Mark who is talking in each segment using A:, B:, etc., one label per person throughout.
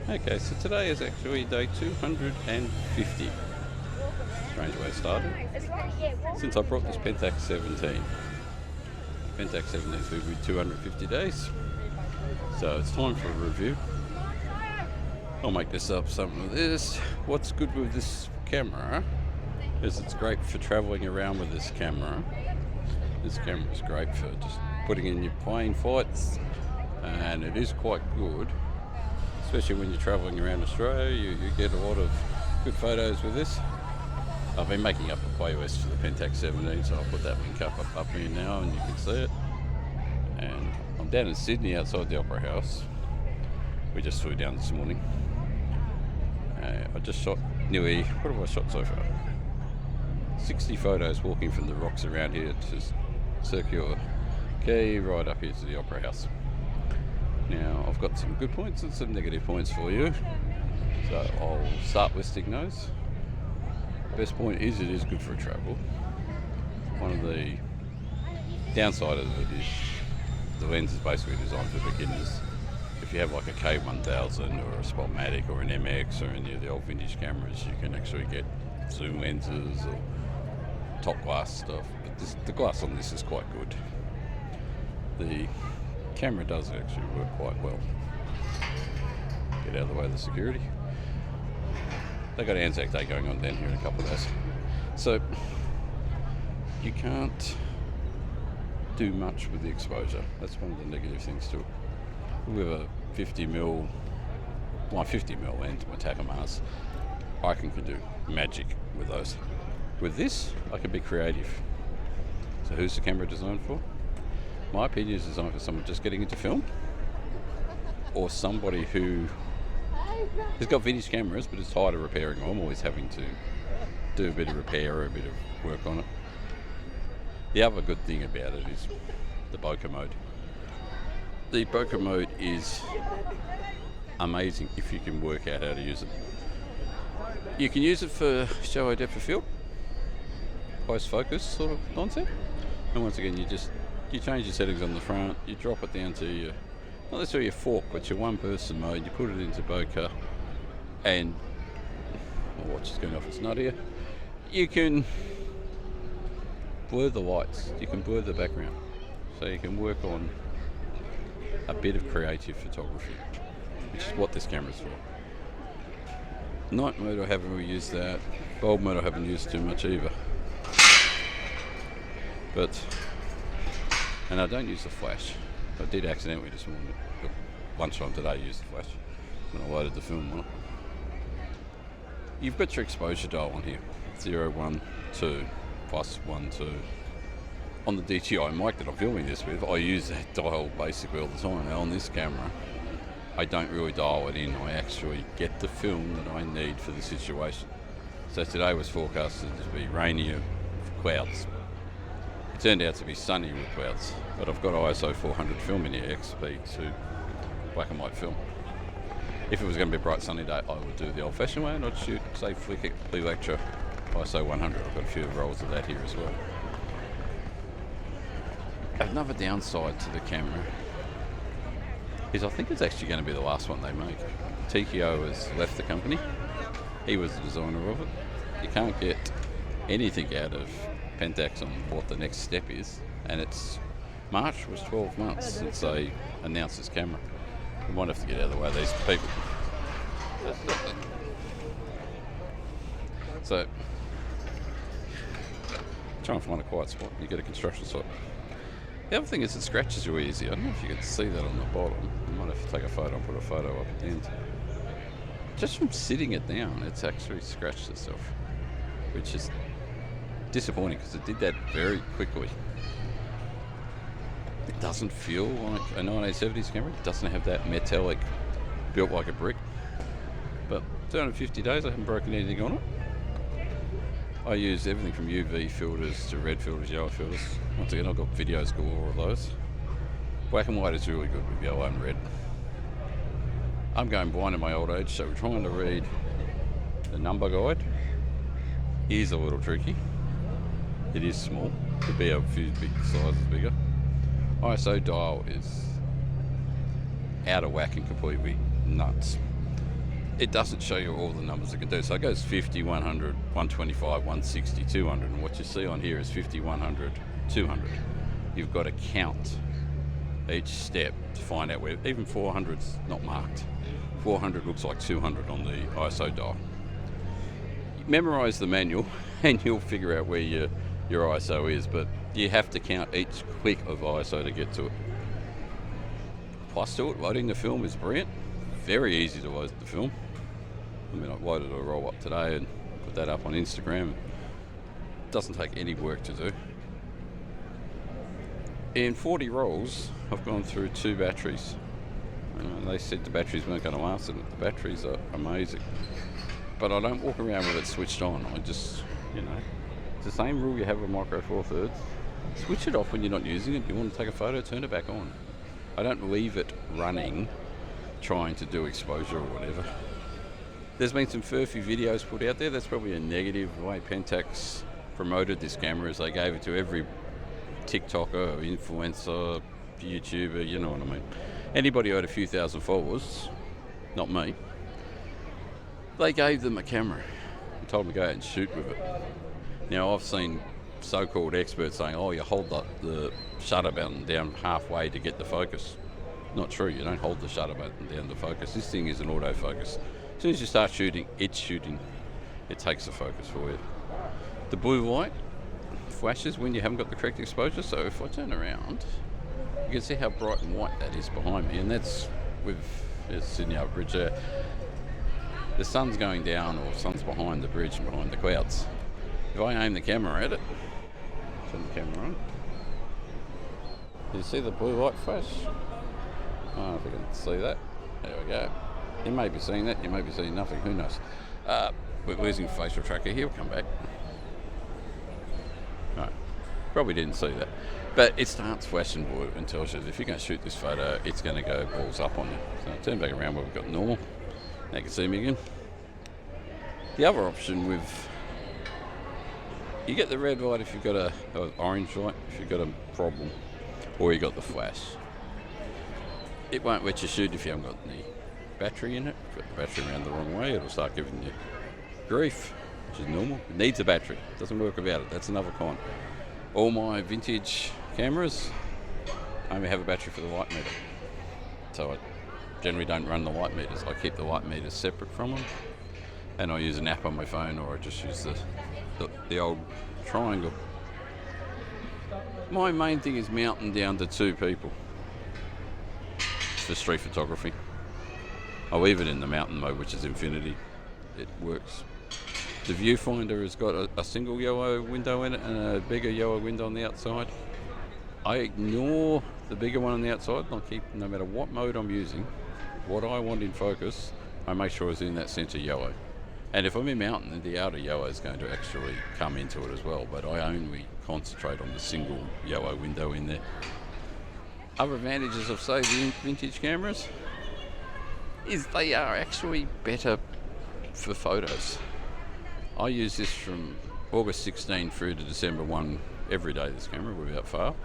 A: Okay, so today is actually day 250. Strange way of starting. Since I brought this Pentax 17. Pentax 17 is going to be 250 days. So it's time for a review. I'll make this up something with this. What's good with this camera is it's great for traveling around with this camera. This camera is great for just putting in your plane flights, and it is quite good, especially when you're traveling around Australia. You get a lot of good photos with this. I've been making up a playlist for the Pentax 17, so I'll put that link up here now and you can see it. And I'm down in Sydney outside the Opera House. We just flew down this morning. I just shot nearly, what have I shot so far? 60 photos walking from the rocks around here to Circular Quay right up here to the Opera House. Now I've got some good points and some negative points for you, so I'll start listing those. Best point is it is good for travel. One of the downside of it is the lens is basically designed for beginners. If you have like a K1000 or a Spotmatic or an MX or any of the old vintage cameras, you can actually get zoom lenses or top glass stuff. But the glass on this is quite good. The camera does actually work quite well. Get out of the way of the security. They got Anzac Day going on down here in a couple of days. So you can't do much with the exposure. That's one of the negative things to it. With a 50mm lens, my Takamars, I can do magic with those. With this, I can be creative. So who's the camera designed for? My opinion is designed for someone just getting into film, or somebody who has got vintage cameras but is tired of repairing them, always having to do a bit of repair or a bit of work on it. The other good thing about it is the bokeh mode. The bokeh mode is amazing if you can work out how to use it. You can use it for shallow depth of field, close focus sort of concept, and once again you change your settings on the front, you drop it down to your, not necessarily your fork, but your one person mode, you put it into bokeh, and my watch is going off its nut here. You can blur the lights, you can blur the background, so you can work on a bit of creative photography, which is what this camera is for. Night mode I haven't really used that, bulb mode I haven't used too much either. And I don't use the flash. I did accidentally this morning, lunchtime today, use the flash when I loaded the film on it. You've got your exposure dial on here, 0, 1, 2, plus 1, 2. On the DJI mic that I'm filming this with, I use that dial basically all the time. Now on this camera, I don't really dial it in. I actually get the film that I need for the situation. So today was forecasted to be rainy with clouds. It turned out to be sunny with clouds, but I've got ISO 400 film in here, XP to black and white film. If it was going to be a bright sunny day, I would do the old-fashioned way and I'd shoot, say, Flick Electra ISO 100. I've got a few rolls of that here as well. Another downside to the camera is I think it's actually going to be the last one they make. TKO has left the company. He was the designer of it. You can't get anything out of Pentax on what the next step is, and it's March was 12 months since they announced this camera. We might have to get out of the way of these people. So try and find a quiet spot. You get a construction site. The other thing is it scratches you easy. I don't know if you can see that on the bottom. I might have to take a photo and put a photo up at the end. Just from sitting it down, it's actually scratched itself, which is disappointing because it did that very quickly. It doesn't feel like a 1970s camera. It doesn't have that metallic, built like a brick. But 250 days, I haven't broken anything on it. I use everything from UV filters to red filters, yellow filters. Once again, I've got videos galore of those. Black and white is really good with yellow and red. I'm going blind in my old age, so we're trying to read the number guide. Is a little tricky. It is small. Could be a few big sizes bigger. ISO dial is out of whack and completely nuts. it doesn't show you all the numbers it can do. So it goes 50, 100, 125, 160, 200, and what you see on here is 50, 100, 200. You've got to count each step to find out where, even 400's not marked. 400 looks like 200 on the ISO dial. Memorize the manual and you'll figure out where your ISO is, but you have to count each click of ISO to get to it. Plus to it, loading the film is brilliant. Very easy to load the film. I mean, I loaded a roll up today and put that up on Instagram. It doesn't take any work to do. In 40 rolls, I've gone through 2 batteries. They said the batteries weren't going to last, and the batteries are amazing. But I don't walk around with it switched on. I just, it's the same rule you have with Micro Four Thirds. Switch it off when you're not using it. You want to take a photo, turn it back on. I don't leave it running, trying to do exposure or whatever. There's been some furphy videos put out there. That's probably a negative. The way Pentax promoted this camera is they gave it to every TikToker, influencer, YouTuber, you know what I mean. Anybody who had a few thousand followers, not me, they gave them a camera and told them to go out and shoot with it. Now, I've seen so-called experts saying, oh, you hold the shutter button down halfway to get the focus. Not true, you don't hold the shutter button down to focus. This thing is an autofocus. As soon as you start shooting, it's shooting. It takes the focus for you. The blue light flashes when you haven't got the correct exposure, so if I turn around, you can see how bright and white that is behind me, and that's with Sydney Harbour Bridge there. The sun's going down, or sun's behind the bridge and behind the clouds. If I aim the camera at it, turn the camera on, you see the blue light flash? I don't know if you can see that. There we go. You may be seeing that, you may be seeing nothing, who knows. We're losing facial tracker here, we'll come back. Right. Probably didn't see that. But it starts flashing blue and tells you that if you're going to shoot this photo, it's going to go balls up on you. So I'll turn back around where we've got normal. Now you can see me again. The other option with, you get the red light if you've got a orange light, if you've got a problem, or you got the flash. It won't let you shoot if you haven't got any battery in it. If you've got the battery around the wrong way, it'll start giving you grief, which is normal. It needs a battery. It doesn't work without it. That's another con. All my vintage cameras only have a battery for the light meter. So I generally don't run the light meters. I keep the light meters separate from them. And I use an app on my phone, or I just use the old triangle. My main thing is mounting down to 2 people for street photography. I leave it in the mountain mode, which is infinity. It works. The viewfinder has got a single yellow window in it and a bigger yellow window on the outside. I ignore the bigger one on the outside, and I keep, no matter what mode I'm using, what I want in focus, I make sure it's in that centre yellow. And if I'm in mountain, the outer yellow is going to actually come into it as well, but I only concentrate on the single yellow window in there. Other advantages of, say, the vintage cameras is they are actually better for photos. I use this from August 16 through to December 1 every day, this camera, without fail.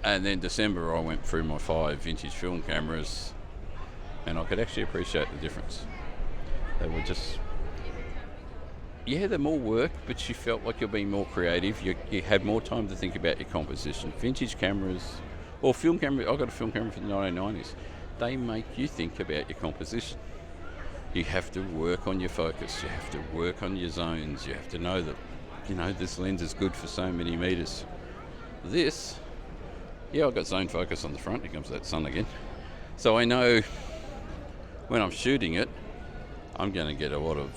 A: And then December I went through my 5 vintage film cameras, and I could actually appreciate the difference. They were just, yeah, they're more work, but you felt like you're being more creative. You had more time to think about your composition. Vintage cameras, or film cameras, I've got a film camera from the 1990s. They make you think about your composition. You have to work on your focus. You have to work on your zones. You have to know that, this lens is good for so many meters. This, yeah, I've got zone focus on the front. Here comes that sun again. So I know when I'm shooting it, I'm going to get a lot of,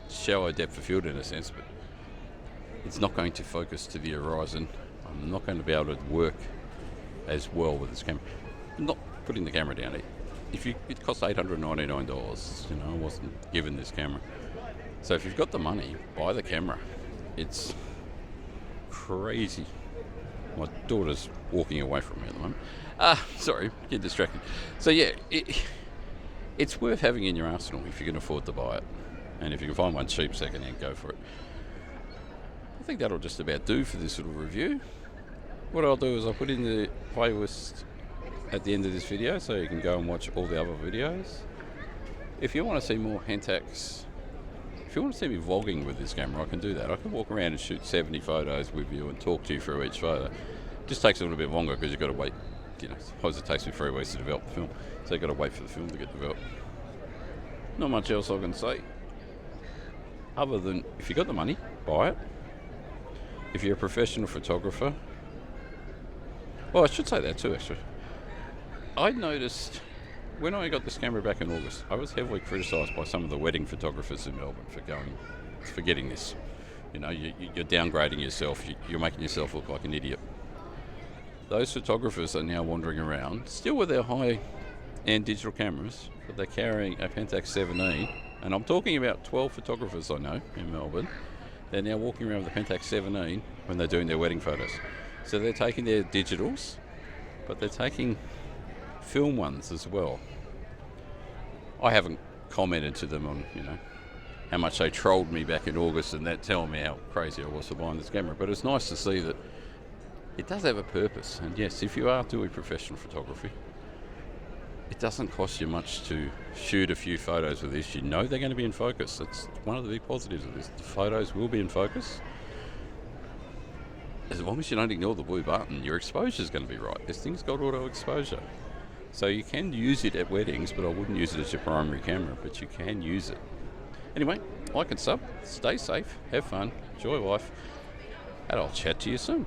A: shallow depth of field in a sense, but it's not going to focus to the horizon. I'm not going to be able to work as well with this camera. I'm not putting the camera down here. It costs $899, I wasn't given this camera. So if you've got the money, buy the camera. It's crazy. My daughter's walking away from me at the moment. Sorry, get distracted. So yeah, it's worth having in your arsenal if you can afford to buy it. And if you can find one cheap second-hand, go for it. I think that'll just about do for this little review. What I'll do is I'll put in the playlist at the end of this video, so you can go and watch all the other videos. if you want to see more Pentax, if you want to see me vlogging with this camera, I can do that. I can walk around and shoot 70 photos with you and talk to you through each photo. It just takes a little bit longer because you've got to wait. You know, suppose it takes me 3 weeks to develop the film, so you've got to wait for the film to get developed. Not much else I can say, other than if you've got the money, buy it. If you're a professional photographer, well, I should say that too, actually. I noticed when I got this camera back in August, I was heavily criticised by some of the wedding photographers in Melbourne for getting this. You know, you're downgrading yourself, you're making yourself look like an idiot. Those photographers are now wandering around, still with their high-end digital cameras, but they're carrying a Pentax 17, and I'm talking about 12 photographers I know in Melbourne. They're now walking around with the Pentax 17 when they're doing their wedding photos. So they're taking their digitals, but they're taking film ones as well. I haven't commented to them on, you know, how much they trolled me back in August and that telling me how crazy I was for buying this camera. But it's nice to see that it does have a purpose. And yes, if you are doing professional photography, it doesn't cost you much to shoot a few photos with this. You know they're going to be in focus. That's one of the big positives of this. The photos will be in focus. As long as you don't ignore the blue button, your exposure is going to be right. This thing's got auto exposure. So you can use it at weddings, but I wouldn't use it as your primary camera, but you can use it. Anyway, like and sub, stay safe, have fun, enjoy life, and I'll chat to you soon.